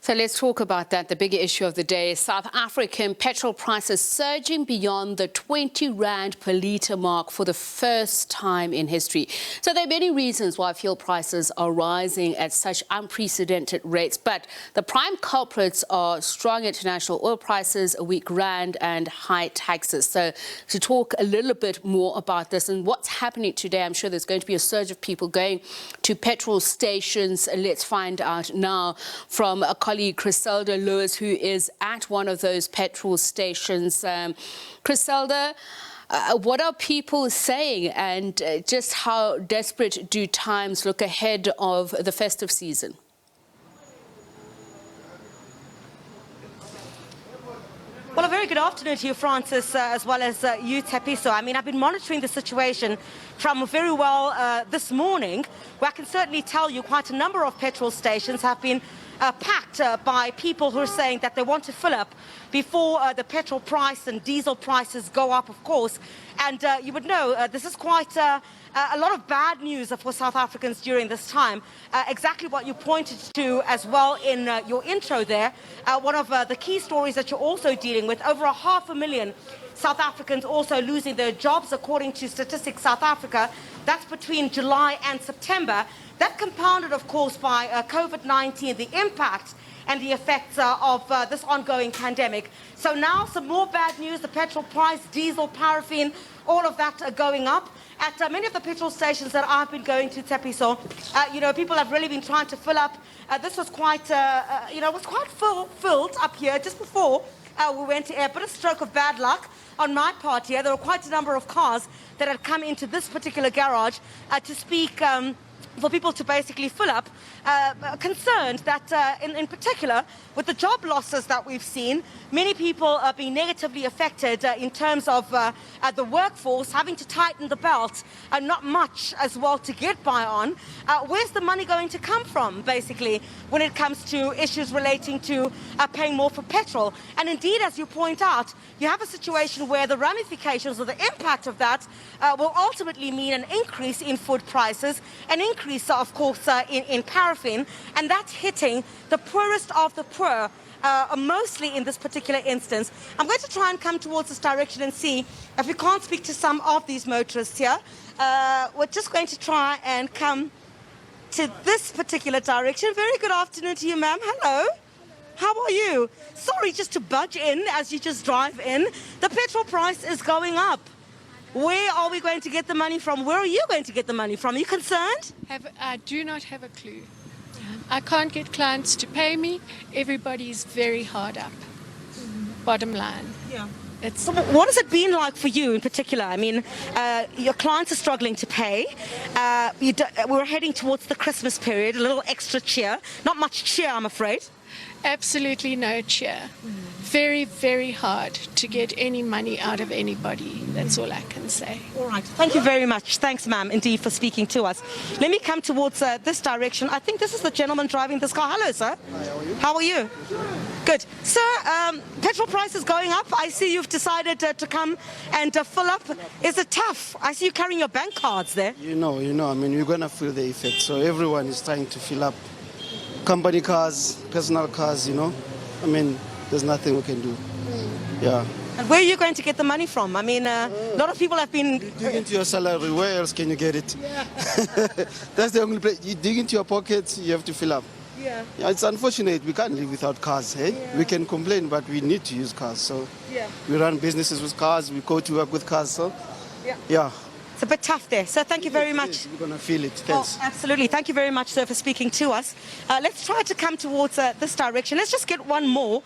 So let's talk about that. The bigger issue of the day is South African petrol prices surging beyond the 20 Rand per litre mark for the first time in history. So there are many reasons why fuel prices are rising at such unprecedented rates. But the prime culprits are strong international oil prices, a weak Rand and high taxes. So to talk a little bit more about this and what's happening today, I'm sure there's going to be a surge of people going to petrol stations. Let's find out now from a colleague, Chriselda Lewis, who is at one of those petrol stations. Chriselda, what are people saying, and just how desperate do times look ahead of the festive season? Well, a very good afternoon to you, Francis, as well as you, Tepiso. I mean, I've been monitoring the situation from very well this morning, where I can certainly tell you quite a number of petrol stations have been packed by people who are saying that they want to fill up before the petrol price and diesel prices go up, of course. And you would know this is quite a lot of bad news for South Africans during this time. Exactly what you pointed to as well in your intro there. One of the key stories that you're also dealing with, over 500,000 South Africans also losing their jobs, according to Statistics South Africa. That's between July and September. That compounded, of course, by COVID-19, the impact and the effects of this ongoing pandemic. So now some more bad news. The petrol price, diesel, paraffin, all of that are going up. At many of the petrol stations that I've been going to, Tepiso, people have really been trying to fill up. This was quite, was quite filled up here just before we went to air. But a stroke of bad luck on my part here. There were quite a number of cars that had come into this particular garage to speak for people to basically fill up, concerned that in particular with the job losses that we've seen, many people are being negatively affected in terms of the workforce having to tighten the belt and not much as well to get by on. Where's the money going to come from, basically, when it comes to issues relating to paying more for petrol? And indeed, as you point out, you have a situation where the ramifications or the impact of that will ultimately mean an increase in food prices, an increase, of course, in paraffin, and that's hitting the poorest of the poor, mostly in this particular instance. I'm going to try and come towards this direction and see if we can't speak to some of these motorists here. We're just going to try and come to this particular direction. Very good afternoon to you, ma'am. Hello. How are you? Sorry, just to budge in as you just drive in. The petrol price is going up. Where are we going to get the money from? Where are you going to get the money from? Are you concerned? I do not have a clue. I can't get clients to pay me. Everybody's very hard up. Bottom line. Yeah. So what has it been like for you in particular? I mean, your clients are struggling to pay. We're heading towards the Christmas period, a little extra cheer. Not much cheer, I'm afraid. Absolutely no cheer. Very, very hard to get any money out of anybody. That's all I can say. All right. Thank you very much. Thanks, ma'am, indeed, for speaking to us. Let me come towards this direction. I think this is the gentleman driving this car. Hello, sir. Hi, how are you? How are you? Good. Sir, petrol price is going up. I see you've decided to come and fill up. Is it tough? I see you carrying your bank cards there. You know, I mean, we're going to feel the effect. So everyone is trying to fill up. Company cars, personal cars, I mean, there's nothing we can do. Yeah. And where are you going to get the money from? I mean, a lot of people have been... You dig into your salary, where else can you get it? Yeah. That's the only place. You dig into your pockets, you have to fill up. Yeah. It's unfortunate, we can't live without cars, eh? Yeah. We can complain, but we need to use cars. So we run businesses with cars, we go to work with cars, so yeah. It's a bit tough there. So thank you very much. Yes, we're going to feel it. Thanks. Oh, absolutely. Thank you very much, sir, for speaking to us. Let's try to come towards this direction. Let's just get one more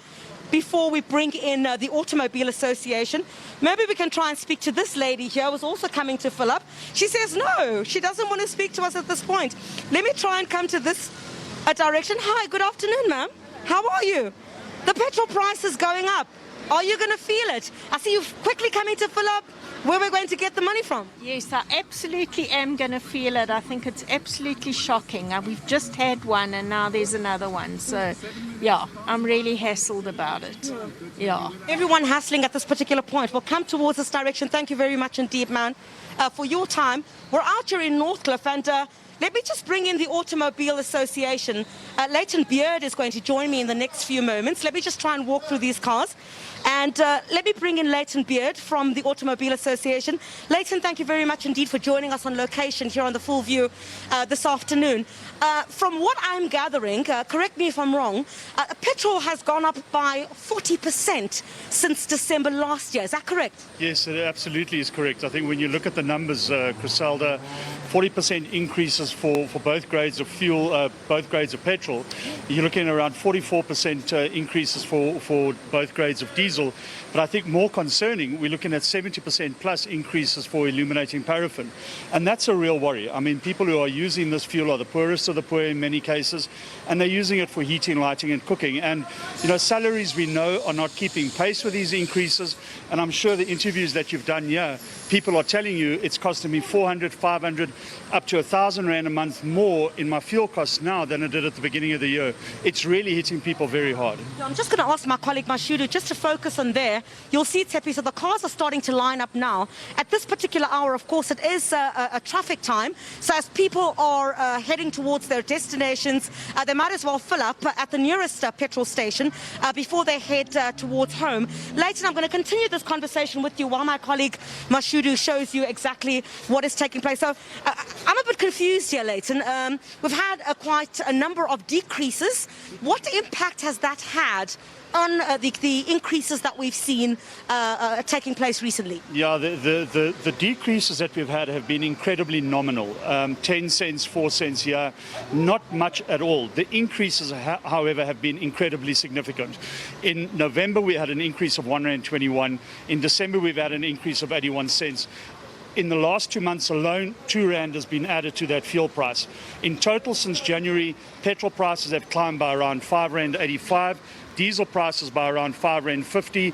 before we bring in the Automobile Association. Maybe we can try and speak to this lady here who's also coming to fill up. She says no, she doesn't want to speak to us at this point. Let me try and come to this direction. Hi, good afternoon, ma'am. How are you? The petrol price is going up. Are you going to feel it? I see you quickly coming to fill up. Where we're going to get the money from? Yes, I absolutely am going to feel it. I think it's absolutely shocking. We've just had one and now there's another one. So, yeah, I'm really hassled about it. Yeah. Everyone hassling at this particular point. We'll come towards this direction. Thank you very much indeed, man, for your time. We're out here in Northcliffe and let me just bring in the Automobile Association. Leighton Beard is going to join me in the next few moments. Let me just try and walk through these cars. And let me bring in Leighton Beard from the Automobile Association. Leighton, thank you very much indeed for joining us on location here on the Full View this afternoon. From what I'm gathering, correct me if I'm wrong, petrol has gone up by 40% since December last year. Is that correct? Yes, it absolutely is correct. I think when you look at the numbers, Chriselda, 40% increases for both grades of fuel, both grades of petrol. You're looking at around 44% increases for both grades of diesel. But I think more concerning, we're looking at 70% plus increases for illuminating paraffin. And that's a real worry. I mean, people who are using this fuel are the poorest of the poor in many cases, and they're using it for heating, lighting and cooking. And, you know, salaries we know are not keeping pace with these increases. And I'm sure the interviews that you've done here, people are telling you it's costing me 400, 500, up to 1,000 Rand a month more in my fuel costs now than it did at the beginning of the year. It's really hitting people very hard. I'm just going to ask my colleague Mashudu just to focus on there. You'll see, Tepi, so the cars are starting to line up now. At this particular hour, of course, it is a traffic time. So as people are heading towards their destinations, they might as well fill up at the nearest petrol station before they head towards home. Leighton, I'm going to continue this conversation with you while my colleague Mashudu shows you exactly what is taking place. So I'm a bit confused here, Leighton. We've had quite a number of decreases. What impact has that had on the increases that we've seen taking place recently? Yeah, the decreases that we've had have been incredibly nominal. 10 cents, 4 cents here, not much at all. The increases, however, have been incredibly significant. In November, we had an increase of R1.21. In December, we've had an increase of 81 cents. In the last 2 months alone, R2 has been added to that fuel price. In total, since January, petrol prices have climbed by around R5.85. Diesel prices by around R5.50,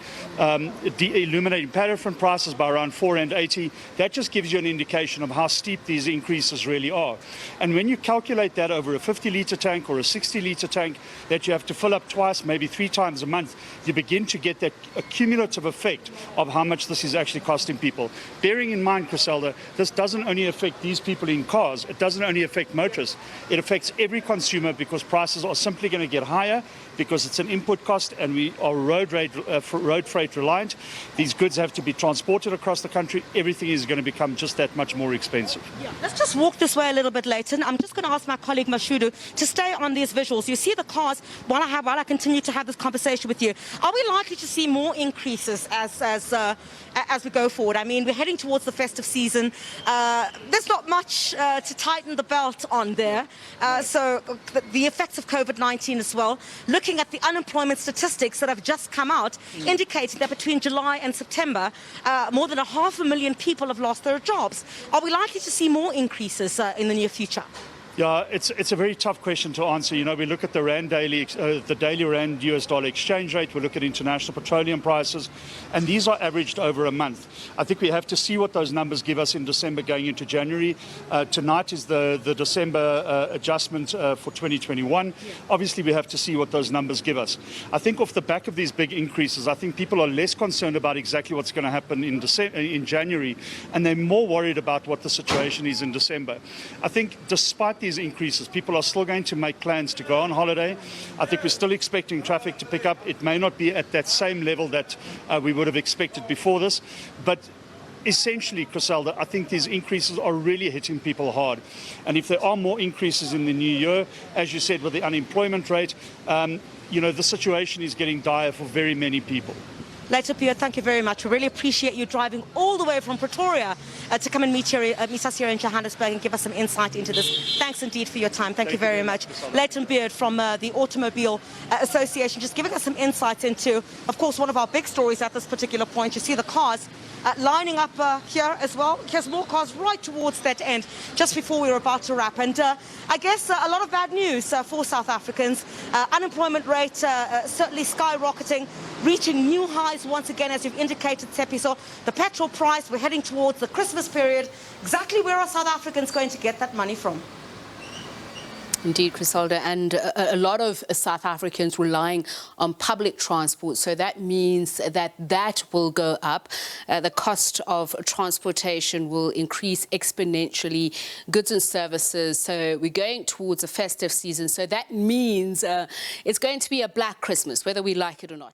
illuminating paraffin prices by around R4.80. That just gives you an indication of how steep these increases really are. And when you calculate that over a 50-litre tank or a 60-litre tank that you have to fill up twice, maybe 3 times a month, you begin to get that accumulative effect of how much this is actually costing people. Bearing in mind, Chriselda, this doesn't only affect these people in cars, it doesn't only affect motorists, it affects every consumer because prices are simply going to get higher because it's an input cost and we are road freight reliant. These goods have to be transported across the country. Everything is going to become just that much more expensive. Yeah. Let's just walk this way a little bit, Leighton. I'm just going to ask my colleague Mashudu to stay on these visuals. You see the cars while I continue to have this conversation with you. Are we likely to see more increases as we go forward? I mean, we're heading towards the festive season. There's not much to tighten the belt on there. So the effects of COVID-19 as well. Looking at the unemployment statistics that have just come out, indicating that between July and September, more than 500,000 people have lost their jobs. Are we likely to see more increases in the near future? Yeah, it's a very tough question to answer. You know, we look at the daily Rand US dollar exchange rate, we look at international petroleum prices, and these are averaged over a month. I think we have to see what those numbers give us in December going into January. Tonight is the December adjustment for 2021. Obviously, we have to see what those numbers give us. I think off the back of these big increases, I think people are less concerned about exactly what's going to happen in January, and they're more worried about what the situation is in December. I think despite these increases, people are still going to make plans to go on holiday. I think we're still expecting traffic to pick up. It may not be at that same level that we would have expected before this, but essentially, Chriselda, I think these increases are really hitting people hard. And if there are more increases in the new year, as you said, with the unemployment rate, you know, the situation is getting dire for very many people. Leighton Beard, thank you very much. We really appreciate you driving all the way from Pretoria to come and meet us here in Johannesburg and give us some insight into this. Thanks indeed for your time. Thank you very much. Leighton Beard from the Automobile Association, just giving us some insights into, of course, one of our big stories at this particular point. You see the cars lining up here as well. Here's more cars right towards that end, just before we were about to wrap. And I guess a lot of bad news for South Africans. Unemployment rate certainly skyrocketing, reaching new highs once again, as you've indicated, Tsepi. So the petrol price, we're heading towards the Christmas period. Exactly where are South Africans going to get that money from? Indeed, Chriselda, and a lot of South Africans relying on public transport, so that means that will go up. The cost of transportation will increase exponentially, goods and services. So we're going towards a festive season, so that means it's going to be a black Christmas, whether we like it or not.